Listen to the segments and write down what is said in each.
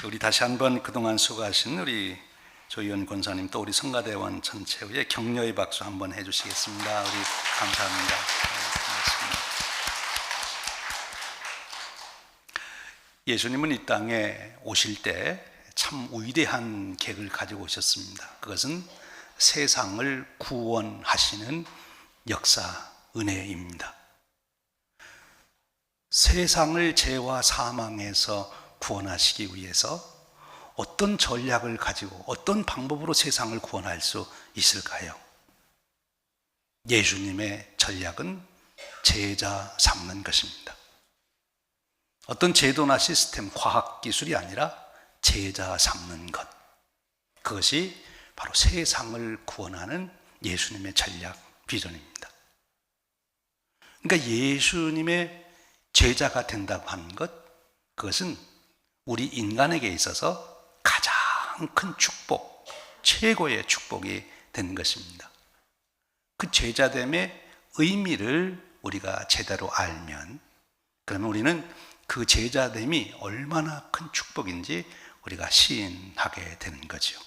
우리 다시 한번 그동안 수고하신 우리 조희연 권사님 또 우리 성가대원 전체의 격려의 박수 한번 해주시겠습니다. 우리 감사합니다. 고맙습니다. 예수님은 이 땅에 오실 때 참 위대한 계획을 가지고 오셨습니다. 그것은 세상을 구원하시는 역사, 은혜입니다. 세상을 죄와 사망에서 구원하시기 위해서 어떤 전략을 가지고 어떤 방법으로 세상을 구원할 수 있을까요? 예수님의 전략은 제자 삼는 것입니다. 어떤 제도나 시스템, 과학기술이 아니라 제자 삼는 것, 그것이 바로 세상을 구원하는 예수님의 전략, 비전입니다. 그러니까 예수님의 제자가 된다고 하는 것, 그것은 우리 인간에게 있어서 가장 큰 축복, 최고의 축복이 된 것입니다. 그 제자됨의 의미를 우리가 제대로 알면, 그러면 우리는 그 제자됨이 얼마나 큰 축복인지 우리가 시인하게 되는 거죠.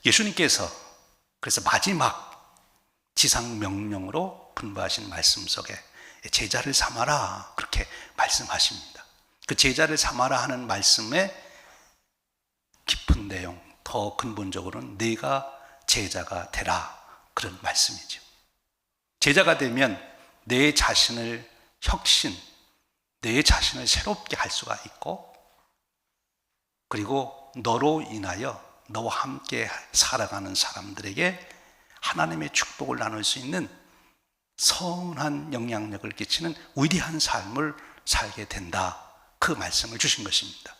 예수님께서 그래서 마지막 지상 명령으로 분부하신 말씀 속에 제자를 삼아라, 그렇게 말씀하십니다. 그 제자를 삼아라 하는 말씀의 깊은 내용, 더 근본적으로는 네가 제자가 되라, 그런 말씀이죠. 제자가 되면 내 자신을 혁신, 내 자신을 새롭게 할 수가 있고, 그리고 너로 인하여 너와 함께 살아가는 사람들에게 하나님의 축복을 나눌 수 있는 선한 영향력을 끼치는 위대한 삶을 살게 된다, 그 말씀을 주신 것입니다.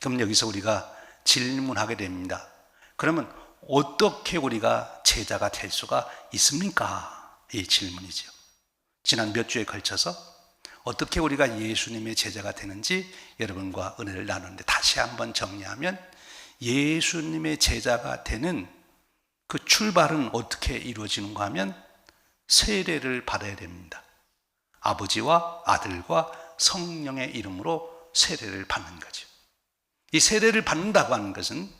그럼 여기서 우리가 질문하게 됩니다. 그러면 어떻게 우리가 제자가 될 수가 있습니까? 이 질문이죠. 지난 몇 주에 걸쳐서 어떻게 우리가 예수님의 제자가 되는지 여러분과 은혜를 나누는데, 다시 한번 정리하면 예수님의 제자가 되는 그 출발은 어떻게 이루어지는가 하면 세례를 받아야 됩니다. 아버지와 아들과 성령의 이름으로 세례를 받는 거죠. 이 세례를 받는다고 하는 것은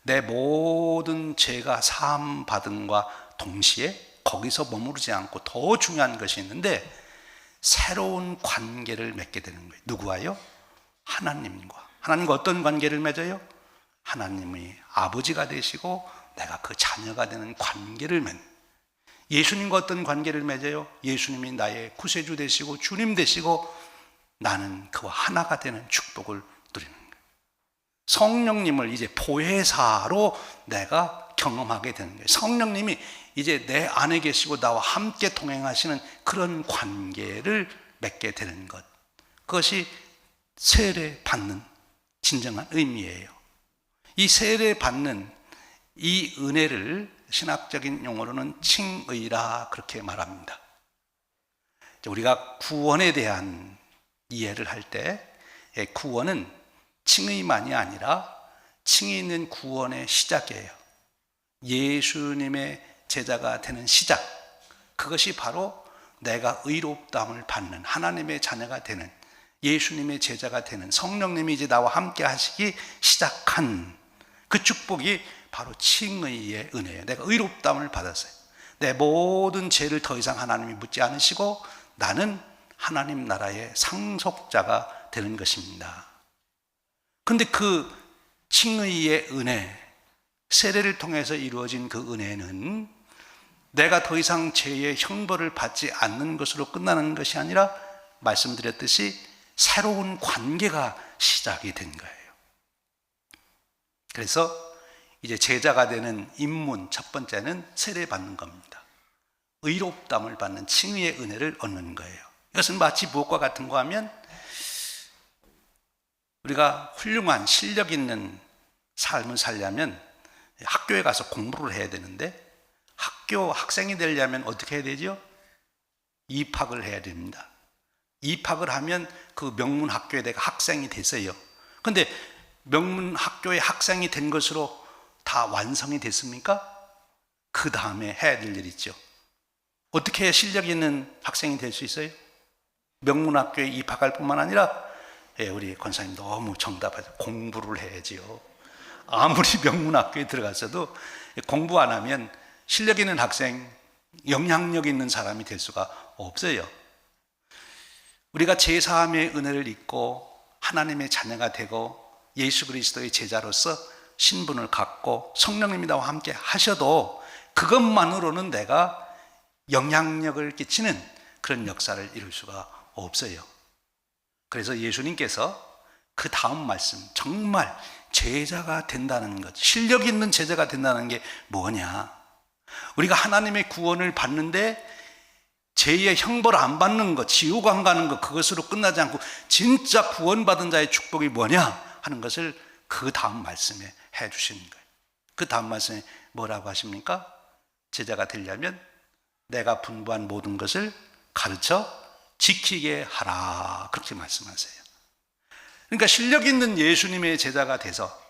내 모든 죄가 사함 받음과 동시에 거기서 머무르지 않고 더 중요한 것이 있는데, 새로운 관계를 맺게 되는 거예요. 누구와요? 하나님과. 하나님과 어떤 관계를 맺어요? 하나님의 아버지가 되시고 내가 그 자녀가 되는 관계를 맺는. 예수님과 어떤 관계를 맺어요? 예수님이 나의 구세주 되시고 주님 되시고 나는 그와 하나가 되는 축복을 누리는 거예요. 성령님을 이제 보혜사로 내가 경험하게 되는 거예요. 성령님이 이제 내 안에 계시고 나와 함께 동행하시는 그런 관계를 맺게 되는 것, 그것이 세례 받는 진정한 의미예요. 이 세례 받는 이 은혜를 신학적인 용어로는 칭의라, 그렇게 말합니다. 우리가 구원에 대한 이해를 할 때 구원은 칭의만이 아니라 칭의 있는 구원의 시작이에요. 예수님의 제자가 되는 시작, 그것이 바로 내가 의롭다함을 받는 하나님의 자녀가 되는, 예수님의 제자가 되는, 성령님이 이제 나와 함께 하시기 시작한 그 축복이 바로 칭의의 은혜예요. 내가 의롭다함을 받았어요. 내 모든 죄를 더 이상 하나님이 묻지 않으시고 나는 하나님 나라의 상속자가 되는 것입니다. 그런데 그 칭의의 은혜, 세례를 통해서 이루어진 그 은혜는 내가 더 이상 죄의 형벌을 받지 않는 것으로 끝나는 것이 아니라, 말씀드렸듯이 새로운 관계가 시작이 된 거예요. 그래서 이제 제자가 되는 입문 첫 번째는 세례 받는 겁니다. 의롭다함을 받는 칭의의 은혜를 얻는 거예요. 이것은 마치 무엇과 같은가 하면, 우리가 훌륭한 실력 있는 삶을 살려면 학교에 가서 공부를 해야 되는데, 학교 학생이 되려면 어떻게 해야 되죠? 입학을 해야 됩니다. 입학을 하면 그 명문 학교에 내가 학생이 됐어요. 그런데 명문 학교의 학생이 된 것으로 다 완성이 됐습니까? 그 다음에 해야 될 일 있죠. 어떻게 실력 있는 학생이 될 수 있어요? 명문 학교에 입학할 뿐만 아니라 예, 우리 권사님 너무 정답하죠. 공부를 해야지요. 아무리 명문학교에 들어갔어도 공부 안 하면 실력 있는 학생, 영향력 있는 사람이 될 수가 없어요. 우리가 제사함의 은혜를 입고 하나님의 자녀가 되고 예수 그리스도의 제자로서 신분을 갖고 성령님이 나와 함께 하셔도 그것만으로는 내가 영향력을 끼치는 그런 역사를 이룰 수가 없어요. 그래서 예수님께서 그 다음 말씀, 정말 제자가 된다는 것, 실력 있는 제자가 된다는 게 뭐냐? 우리가 하나님의 구원을 받는데 죄의 형벌 안 받는 것, 지옥 안 가는 것, 그것으로 끝나지 않고 진짜 구원받은 자의 축복이 뭐냐 하는 것을 그 다음 말씀에 해 주시는 거예요. 그 다음 말씀에 뭐라고 하십니까? 제자가 되려면 내가 분부한 모든 것을 가르쳐 지키게 하라, 그렇게 말씀하세요. 그러니까 실력 있는 예수님의 제자가 돼서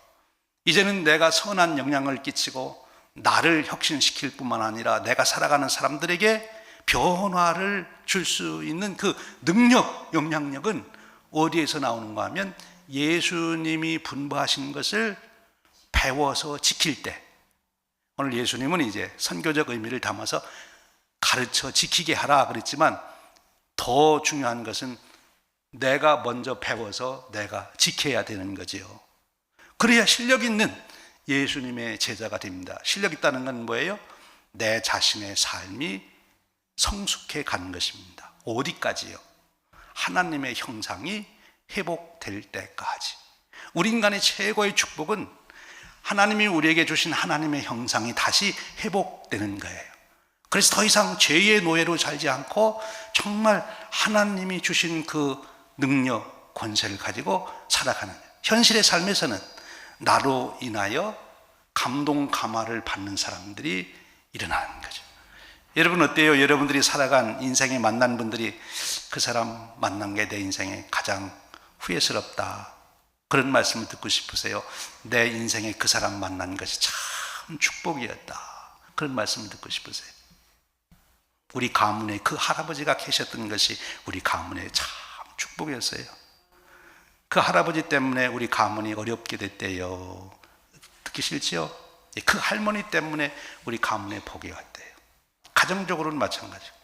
이제는 내가 선한 영향을 끼치고 나를 혁신시킬 뿐만 아니라 내가 살아가는 사람들에게 변화를 줄 수 있는 그 능력, 영향력은 어디에서 나오는가 하면 예수님이 분부하신 것을 배워서 지킬 때, 오늘 예수님은 이제 선교적 의미를 담아서 가르쳐 지키게 하라 그랬지만 더 중요한 것은 내가 먼저 배워서 내가 지켜야 되는 거지요. 그래야 실력 있는 예수님의 제자가 됩니다. 실력 있다는 건 뭐예요? 내 자신의 삶이 성숙해 가는 것입니다. 어디까지요? 하나님의 형상이 회복될 때까지. 우리 인간의 최고의 축복은 하나님이 우리에게 주신 하나님의 형상이 다시 회복되는 거예요. 그래서 더 이상 죄의 노예로 살지 않고 정말 하나님이 주신 그 능력, 권세를 가지고 살아가는 거예요. 현실의 삶에서는 나로 인하여 감동, 감화를 받는 사람들이 일어나는 거죠. 여러분 어때요? 여러분들이 살아간 인생에 만난 분들이 그 사람 만난 게 내 인생에 가장 후회스럽다, 그런 말씀을 듣고 싶으세요? 내 인생에 그 사람 만난 것이 참 축복이었다, 그런 말씀을 듣고 싶으세요? 우리 가문에 그 할아버지가 계셨던 것이 우리 가문에 참 축복이었어요. 그 할아버지 때문에 우리 가문이 어렵게 됐대요. 듣기 싫지요? 그 할머니 때문에 우리 가문에 복이 왔대요. 가정적으로는 마찬가지고,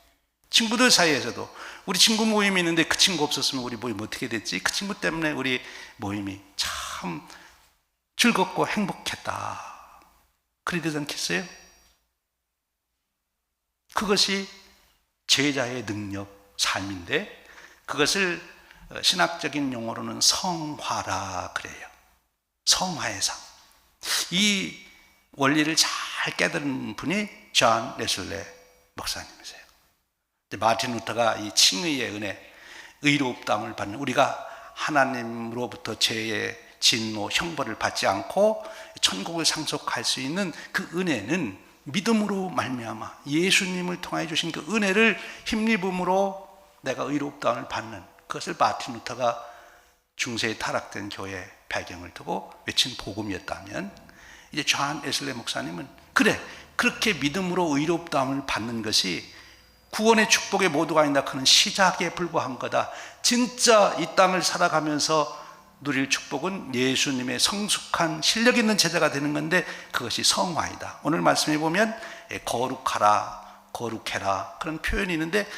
친구들 사이에서도 우리 친구 모임이 있는데 그 친구 없었으면 우리 모임 어떻게 됐지? 그 친구 때문에 우리 모임이 참 즐겁고 행복했다, 그리 되지 않겠어요? 그것이 제자의 능력, 삶인데 그것을 신학적인 용어로는 성화라 그래요. 성화의 삶. 이 원리를 잘 깨달은 분이 존 웨슬리 목사님이세요. 마틴 루터가 이 칭의의 은혜, 의롭다함을 받는, 우리가 하나님으로부터 죄의 진노, 형벌을 받지 않고 천국을 상속할 수 있는 그 은혜는 믿음으로 말미암아 예수님을 통하여 주신 그 은혜를 힘입음으로 내가 의롭다함을 받는, 그것을 마틴 루터가 중세에 타락된 교회의 배경을 두고 외친 복음이었다면, 이제 존 웨슬리 목사님은 그래, 그렇게 믿음으로 의롭다함을 받는 것이 구원의 축복의 모두가 아니다, 그는 시작에 불과한 거다. 진짜 이 땅을 살아가면서 누릴 축복은 예수님의 성숙한 실력 있는 제자가 되는 건데 그것이 성화이다. 오늘 말씀해 보면 거룩하라, 거룩해라, 그런 표현이 있는데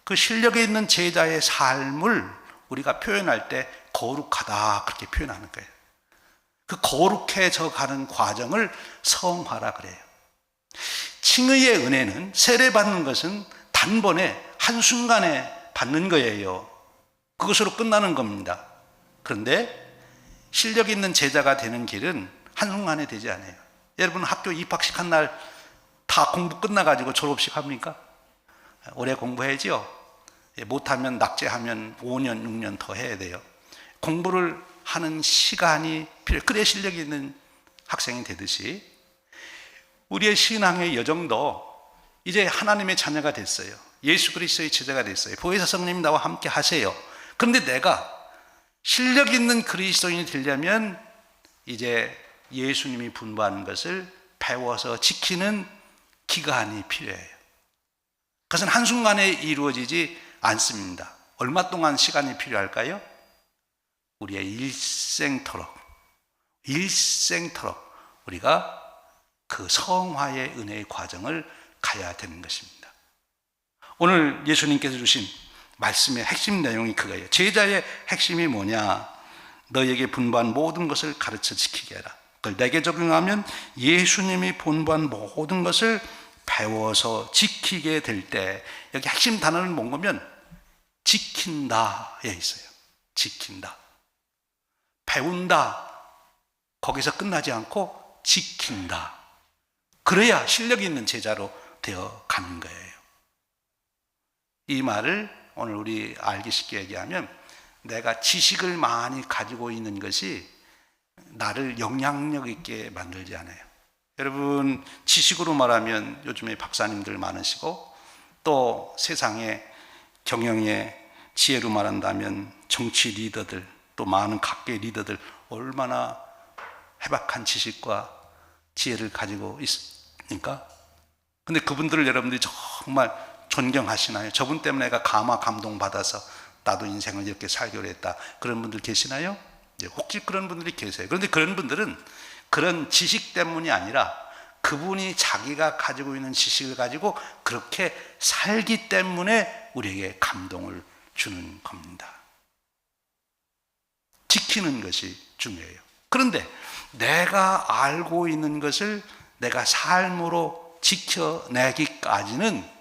그 실력에 있는 제자의 삶을 우리가 표현할 때 거룩하다, 그렇게 표현하는 거예요. 그 거룩해져 가는 과정을 성화라 그래요. 칭의의 은혜는, 세례받는 것은 단번에 한순간에 받는 거예요. 그것으로 끝나는 겁니다. 그런데 실력 있는 제자가 되는 길은 한순간에 되지 않아요. 여러분 학교 입학식 한 날 다 공부 끝나가지고 졸업식 합니까? 오래 공부해야지요. 못하면 낙제하면 5년, 6년 더 해야 돼요. 공부를 하는 시간이 필요해요. 그래 실력이 있는 학생이 되듯이 우리의 신앙의 여정도 이제 하나님의 자녀가 됐어요. 예수 그리스도의 제자가 됐어요. 보혜사 성령님 나와 함께 하세요. 그런데 내가 실력 있는 그리스도인이 되려면 이제 예수님이 분부하는 것을 배워서 지키는 기간이 필요해요. 그것은 한순간에 이루어지지 않습니다. 얼마 동안 시간이 필요할까요? 우리의 일생토록 우리가 그 성화의 은혜의 과정을 가야 되는 것입니다. 오늘 예수님께서 주신 말씀의 핵심 내용이 그거예요. 제자의 핵심이 뭐냐? 너에게 분부한 모든 것을 가르쳐 지키게 해라. 그걸 내게 적용하면 예수님이 분부한 모든 것을 배워서 지키게 될 때, 여기 핵심 단어는 뭔가면 지킨다에 있어요. 지킨다. 배운다. 거기서 끝나지 않고 지킨다. 그래야 실력이 있는 제자로 되어 가는 거예요. 이 말을 오늘 우리 알기 쉽게 얘기하면, 내가 지식을 많이 가지고 있는 것이 나를 영향력 있게 만들지 않아요. 여러분, 지식으로 말하면 요즘에 박사님들 많으시고, 또 세상에 경영의 지혜로 말한다면 정치 리더들, 또 많은 각계 리더들 얼마나 해박한 지식과 지혜를 가지고 있습니까? 근데 그분들을 여러분들이 정말 존경하시나요? 저분 때문에 내가 감동받아서 나도 인생을 이렇게 살기로 했다, 그런 분들 계시나요? 혹시 그런 분들이 계세요. 그런데 그런 분들은 그런 지식 때문이 아니라 그분이 자기가 가지고 있는 지식을 가지고 그렇게 살기 때문에 우리에게 감동을 주는 겁니다. 지키는 것이 중요해요. 그런데 내가 알고 있는 것을 내가 삶으로 지켜내기까지는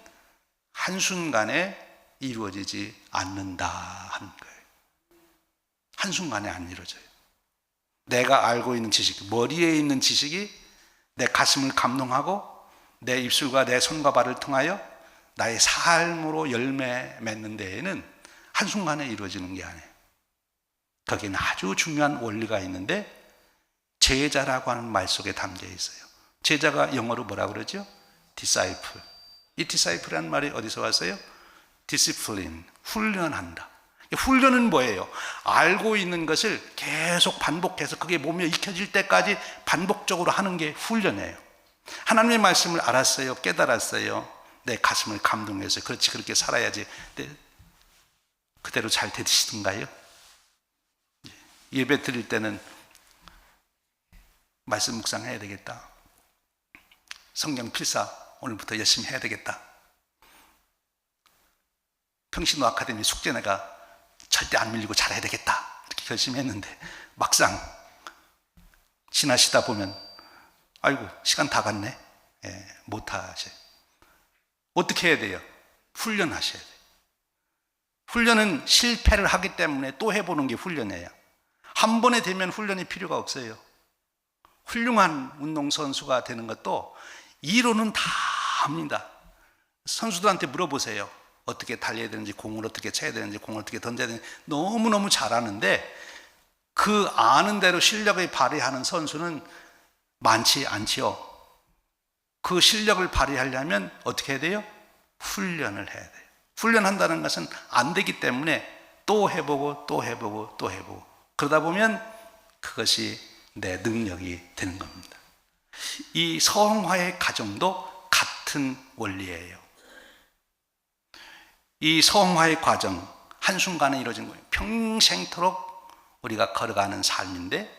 한순간에 이루어지지 않는다 하는 거예요. 한순간에 안 이루어져요. 내가 알고 있는 지식, 머리에 있는 지식이 내 가슴을 감동하고 내 입술과 내 손과 발을 통하여 나의 삶으로 열매 맺는 데에는 한순간에 이루어지는 게 아니에요. 거기는 아주 중요한 원리가 있는데, 제자라고 하는 말 속에 담겨 있어요. 제자가 영어로 뭐라 그러죠? disciple. 이 disciple이라는 말이 어디서 왔어요? discipline, 훈련한다. 훈련은 뭐예요? 알고 있는 것을 계속 반복해서 그게 몸에 익혀질 때까지 반복적으로 하는 게 훈련이에요. 하나님의 말씀을 알았어요, 깨달았어요, 내 가슴을 감동해서 그렇지, 그렇게 살아야지. 그대로 잘 되시던가요? 예배 드릴 때는 말씀 묵상해야 되겠다, 성경 필사 오늘부터 열심히 해야 되겠다, 평신도 아카데미 숙제 내가 절대 안 밀리고 잘해야 되겠다, 이렇게 결심했는데 막상 지나시다 보면 아이고 시간 다 갔네. 못하셔요. 어떻게 해야 돼요? 훈련하셔야 돼요. 훈련은 실패를 하기 때문에 또 해보는 게 훈련이에요. 한 번에 되면 훈련이 필요가 없어요. 훌륭한 운동선수가 되는 것도 이론은 다 합니다. 선수들한테 물어보세요. 어떻게 달려야 되는지, 공을 어떻게 쳐야 되는지, 공을 어떻게 던져야 되는지 너무너무 잘 아는데, 그 아는 대로 실력을 발휘하는 선수는 많지 않지요. 그 실력을 발휘하려면 어떻게 해야 돼요? 훈련을 해야 돼요. 훈련한다는 것은 안 되기 때문에 또 해보고 또 해보고 또 해보고, 그러다 보면 그것이 내 능력이 되는 겁니다. 이 성화의 과정도 같은 원리예요. 이 성화의 과정, 한순간에 이루어진 거예요. 평생토록 우리가 걸어가는 삶인데,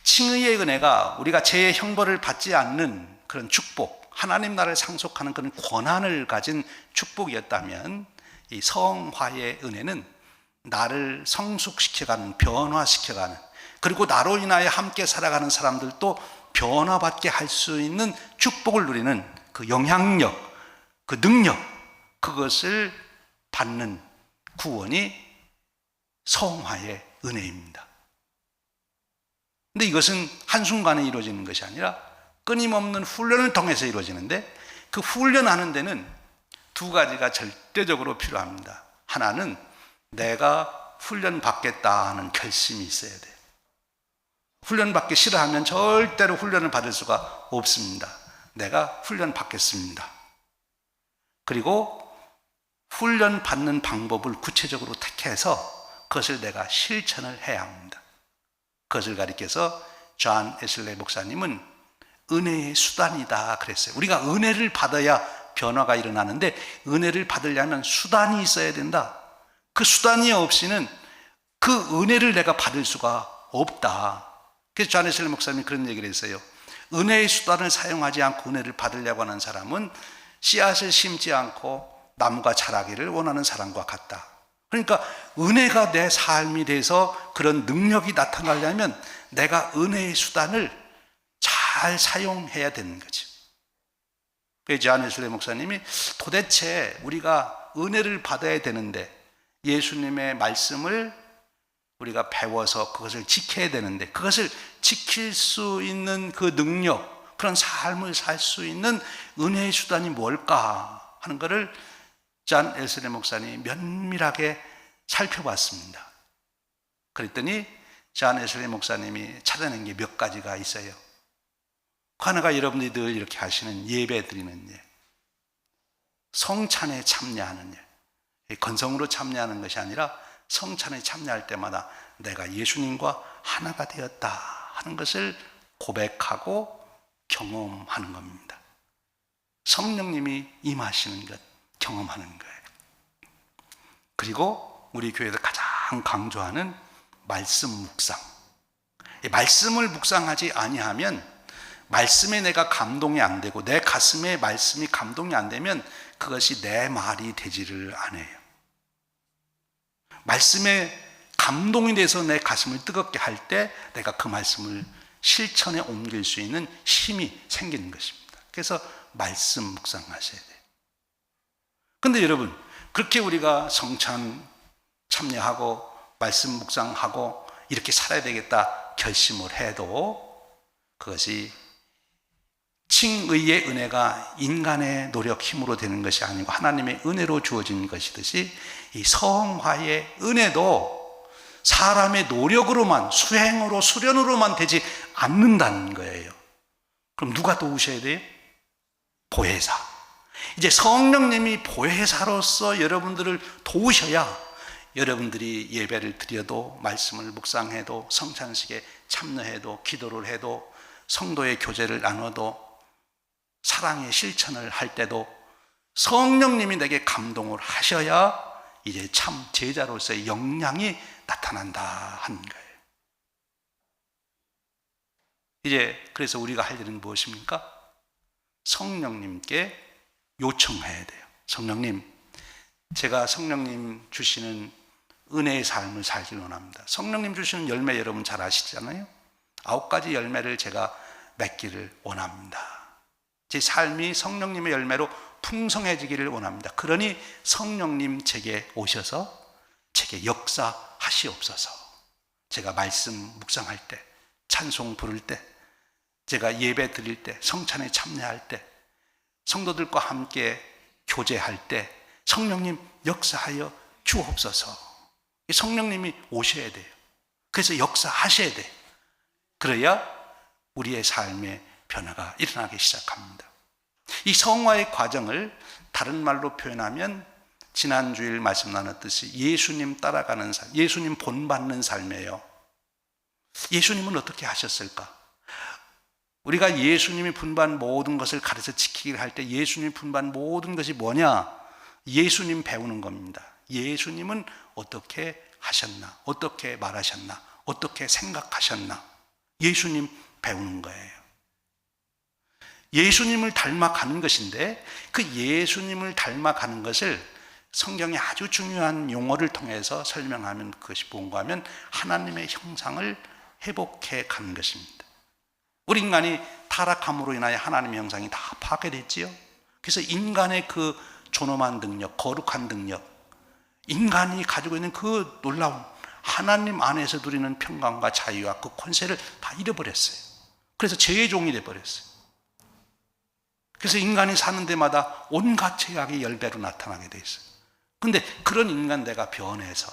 칭의의 은혜가 우리가 죄의 형벌을 받지 않는 그런 축복, 하나님 나라를 상속하는 그런 권한을 가진 축복이었다면, 이 성화의 은혜는 나를 성숙시켜가는, 변화시켜가는, 그리고 나로 인하여 함께 살아가는 사람들도 변화받게 할 수 있는 축복을 누리는 그 영향력, 그 능력, 그것을 받는 구원이 성화의 은혜입니다. 근데 이것은 한순간에 이루어지는 것이 아니라 끊임없는 훈련을 통해서 이루어지는데, 그 훈련하는 데는 두 가지가 절대적으로 필요합니다. 하나는 내가 훈련받겠다 하는 결심이 있어야 돼요. 훈련받기 싫어하면 절대로 훈련을 받을 수가 없습니다. 내가 훈련받겠습니다. 그리고 훈련받는 방법을 구체적으로 택해서 그것을 내가 실천을 해야 합니다. 그것을 가리켜서 존 에슬레 목사님은 은혜의 수단이다 그랬어요. 우리가 은혜를 받아야 변화가 일어나는데, 은혜를 받으려면 수단이 있어야 된다. 그 수단이 없이는 그 은혜를 내가 받을 수가 없다. 그래서 존 웨슬리 목사님이 그런 얘기를 했어요. 은혜의 수단을 사용하지 않고 은혜를 받으려고 하는 사람은 씨앗을 심지 않고 나무가 자라기를 원하는 사람과 같다. 그러니까 은혜가 내 삶이 돼서 그런 능력이 나타나려면 내가 은혜의 수단을 잘 사용해야 되는 거죠. 그래서 존 웨슬리 목사님이 도대체 우리가 은혜를 받아야 되는데 예수님의 말씀을 우리가 배워서 그것을 지켜야 되는데 그것을 지킬 수 있는 그 능력, 그런 삶을 살 수 있는 은혜의 수단이 뭘까 하는 것을 존 웨슬리 목사님이 면밀하게 살펴봤습니다. 그랬더니 존 웨슬리 목사님이 찾아낸 게 몇 가지가 있어요. 그 하나가 여러분들이 늘 이렇게 하시는 예배 드리는 일, 성찬에 참여하는 일. 건성으로 참여하는 것이 아니라 성찬에 참여할 때마다 내가 예수님과 하나가 되었다 하는 것을 고백하고 경험하는 겁니다. 성령님이 임하시는 것, 경험하는 거예요. 그리고 우리 교회에서 가장 강조하는 말씀 묵상. 이 말씀을 묵상하지 아니하면 말씀에 내가 감동이 안 되고 내 가슴에 말씀이 감동이 안 되면 그것이 내 말이 되지를 않아요. 말씀에 감동이 돼서 내 가슴을 뜨겁게 할 때 내가 그 말씀을 실천에 옮길 수 있는 힘이 생기는 것입니다. 그래서 말씀 묵상하셔야 돼요. 그런데 여러분, 그렇게 우리가 성찬 참여하고 말씀 묵상하고 이렇게 살아야 되겠다 결심을 해도 그것이 칭의의 은혜가 인간의 노력 힘으로 되는 것이 아니고 하나님의 은혜로 주어진 것이듯이 이 성화의 은혜도 사람의 노력으로만, 수행으로, 수련으로만 되지 않는다는 거예요. 그럼 누가 도우셔야 돼요? 보혜사. 이제 성령님이 보혜사로서 여러분들을 도우셔야 여러분들이 예배를 드려도, 말씀을 묵상해도, 성찬식에 참여해도, 기도를 해도, 성도의 교제를 나눠도, 사랑의 실천을 할 때도 성령님이 내게 감동을 하셔야 이제 참 제자로서의 역량이 나타난다 하는 거예요. 이제 그래서 우리가 할 일은 무엇입니까? 성령님께 요청해야 돼요. 성령님, 제가 성령님 주시는 은혜의 삶을 살길 원합니다. 성령님 주시는 열매 여러분 잘 아시잖아요. 9가지 열매를 제가 맺기를 원합니다. 제 삶이 성령님의 열매로 풍성해지기를 원합니다. 그러니 성령님 제게 오셔서 제게 역사하시옵소서. 제가 말씀 묵상할 때, 찬송 부를 때, 제가 예배 드릴 때, 성찬에 참여할 때, 성도들과 함께 교제할 때 성령님 역사하여 주옵소서. 성령님이 오셔야 돼요. 그래서 역사하셔야 돼요. 그래야 우리의 삶의 변화가 일어나기 시작합니다. 이 성화의 과정을 다른 말로 표현하면 지난주일 말씀 나눴듯이 예수님 따라가는 삶, 예수님 본받는 삶이에요. 예수님은 어떻게 하셨을까? 우리가 예수님이 분반 모든 것을 가르쳐 지키기를 할 때 예수님이 분반 모든 것이 뭐냐? 예수님 배우는 겁니다. 예수님은 어떻게 하셨나? 어떻게 말하셨나? 어떻게 생각하셨나? 예수님 배우는 거예요. 예수님을 닮아가는 것인데 그 예수님을 닮아가는 것을 성경의 아주 중요한 용어를 통해서 설명하면 그것이 뭔가 하면 하나님의 형상을 회복해 가는 것입니다. 우리 인간이 타락함으로 인하여 하나님의 형상이 다 파괴됐지요. 그래서 인간의 그 존엄한 능력, 거룩한 능력, 인간이 가지고 있는 그 놀라운 하나님 안에서 누리는 평강과 자유와 그 권세를 다 잃어버렸어요. 그래서 죄의 종이 되어버렸어요. 그래서 인간이 사는 데마다 온갖 죄악이 10배로 나타나게 돼 있어요. 그런데 그런 인간대가 변해서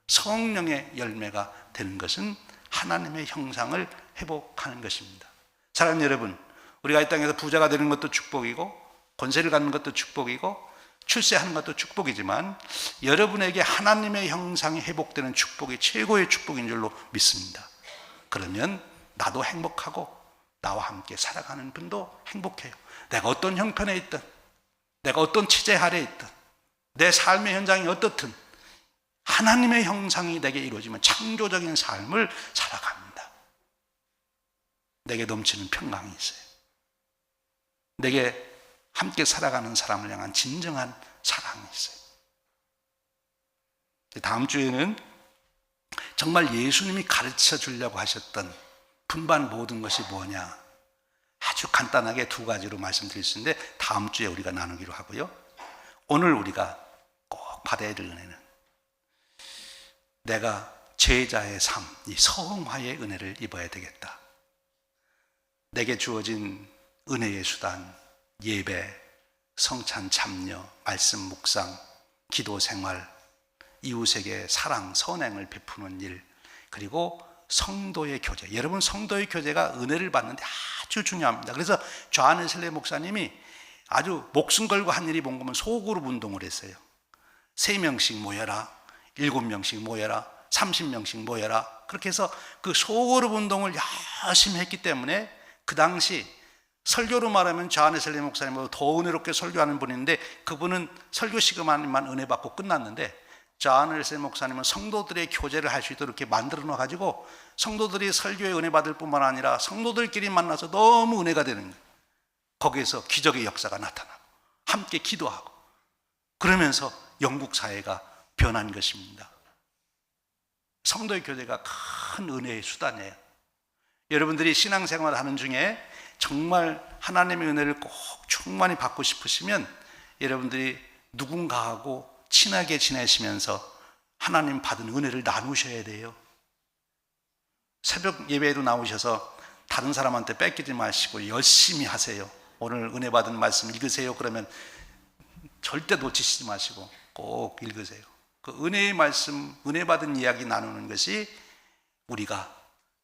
성령의 열매가 되는 것은 하나님의 형상을 회복하는 것입니다. 사랑하는 여러분, 우리가 이 땅에서 부자가 되는 것도 축복이고 권세를 갖는 것도 축복이고 출세하는 것도 축복이지만 여러분에게 하나님의 형상이 회복되는 축복이 최고의 축복인 줄로 믿습니다. 그러면 나도 행복하고 나와 함께 살아가는 분도 행복해요. 내가 어떤 형편에 있든 내가 어떤 취재 아래에 있든 내 삶의 현장이 어떻든 하나님의 형상이 내게 이루어지면 창조적인 삶을 살아갑니다. 내게 넘치는 평강이 있어요. 내게 함께 살아가는 사람을 향한 진정한 사랑이 있어요. 다음 주에는 정말 예수님이 가르쳐 주려고 하셨던 분반 모든 것이 뭐냐, 아주 간단하게 두 가지로 말씀드릴 수 있는데 다음 주에 우리가 나누기로 하고요. 오늘 우리가 꼭 받아야 될 은혜는 내가 제자의 삶, 이 성화의 은혜를 입어야 되겠다. 내게 주어진 은혜의 수단, 예배, 성찬 참여, 말씀 묵상, 기도 생활, 이웃에게 사랑, 선행을 베푸는 일, 그리고 성도의 교제. 여러분, 성도의 교제가 은혜를 받는데 아주 중요합니다. 그래서 조한웨슬리 목사님이 아주 목숨 걸고 한 일이 뭔가 하면 소그룹 운동을 했어요. 3명씩 모여라, 7명씩 모여라, 30명씩 모여라. 그렇게 해서 그 소그룹 운동을 열심히 했기 때문에 그 당시 설교로 말하면 조한웨슬리 목사님보다 더 은혜롭게 설교하는 분인데, 그분은 설교 시간만 은혜 받고 끝났는데 조한웨슬리 목사님은 성도들의 교제를 할 수 있도록 이렇게 만들어 놔가지고 성도들이 설교에 은혜 받을 뿐만 아니라 성도들끼리 만나서 너무 은혜가 되는 거예요. 거기에서 기적의 역사가 나타나고 함께 기도하고 그러면서 영국 사회가 변한 것입니다. 성도의 교제가 큰 은혜의 수단이에요. 여러분들이 신앙생활을 하는 중에 정말 하나님의 은혜를 꼭 충만히 받고 싶으시면 여러분들이 누군가하고 친하게 지내시면서 하나님 받은 은혜를 나누셔야 돼요. 새벽 예배에도 나오셔서 다른 사람한테 뺏기지 마시고 열심히 하세요. 오늘 은혜 받은 말씀 읽으세요. 그러면 절대 놓치시지 마시고 꼭 읽으세요. 그 은혜의 말씀, 은혜 받은 이야기 나누는 것이 우리가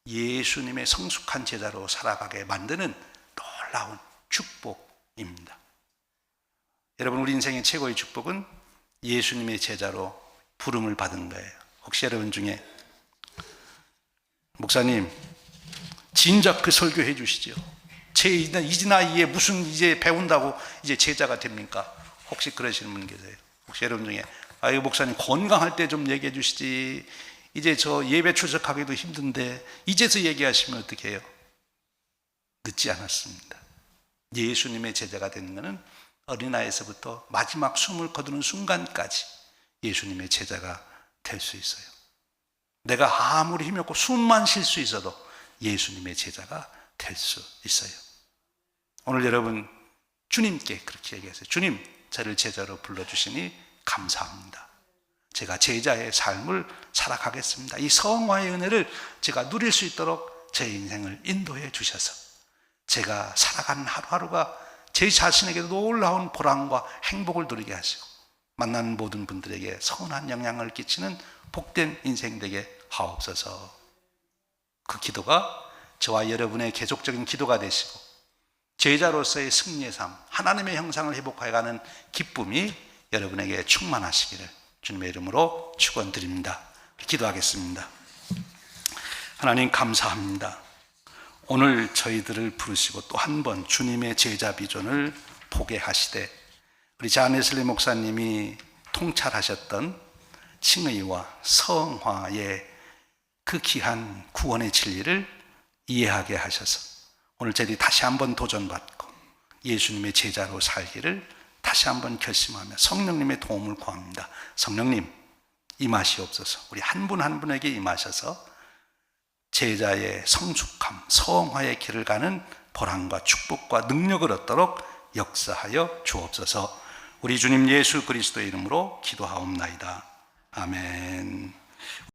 예수님의 성숙한 제자로 살아가게 만드는 놀라운 축복입니다. 여러분, 우리 인생의 최고의 축복은 예수님의 제자로 부름을 받은 거예요. 혹시 여러분 중에 목사님 진작 그 설교해 주시죠. 제 이 나이에 무슨 이제 배운다고 이제 제자가 됩니까? 혹시 그러시는 분 계세요? 혹시 여러분 중에 아유 목사님 건강할 때 좀 얘기해 주시지, 이제 저 예배 출석하기도 힘든데 이제서 얘기하시면 어떻게 해요? 늦지 않았습니다. 예수님의 제자가 되는 것은 어린아이에서부터 마지막 숨을 거두는 순간까지 예수님의 제자가 될 수 있어요. 내가 아무리 힘이 없고 숨만 쉴 수 있어도 예수님의 제자가 될 수 있어요. 오늘 여러분 주님께 그렇게 얘기하세요. 주님, 저를 제자로 불러주시니 감사합니다. 제가 제자의 삶을 살아가겠습니다. 이 성화의 은혜를 제가 누릴 수 있도록 제 인생을 인도해 주셔서 제가 살아가는 하루하루가 제 자신에게도 놀라운 보람과 행복을 누리게 하시고 만나는 모든 분들에게 선한 영향을 끼치는 복된 인생 되게 하옵소서. 그 기도가 저와 여러분의 계속적인 기도가 되시고 제자로서의 승리의 삶, 하나님의 형상을 회복해가는 기쁨이 여러분에게 충만하시기를 주님의 이름으로 축원드립니다. 기도하겠습니다. 하나님 감사합니다. 오늘 저희들을 부르시고 또 한 번 주님의 제자 비전을 보게 하시되 우리 조한웨슬리 목사님이 통찰하셨던 칭의와 성화의 그 귀한 구원의 진리를 이해하게 하셔서 오늘 저희들이 다시 한번 도전받고 예수님의 제자로 살기를 다시 한번 결심하며 성령님의 도움을 구합니다. 성령님 임하시옵소서. 우리 한 분 한 분에게 임하셔서 제자의 성숙함, 성화의 길을 가는 보람과 축복과 능력을 얻도록 역사하여 주옵소서. 우리 주님 예수 그리스도의 이름으로 기도하옵나이다. 아멘.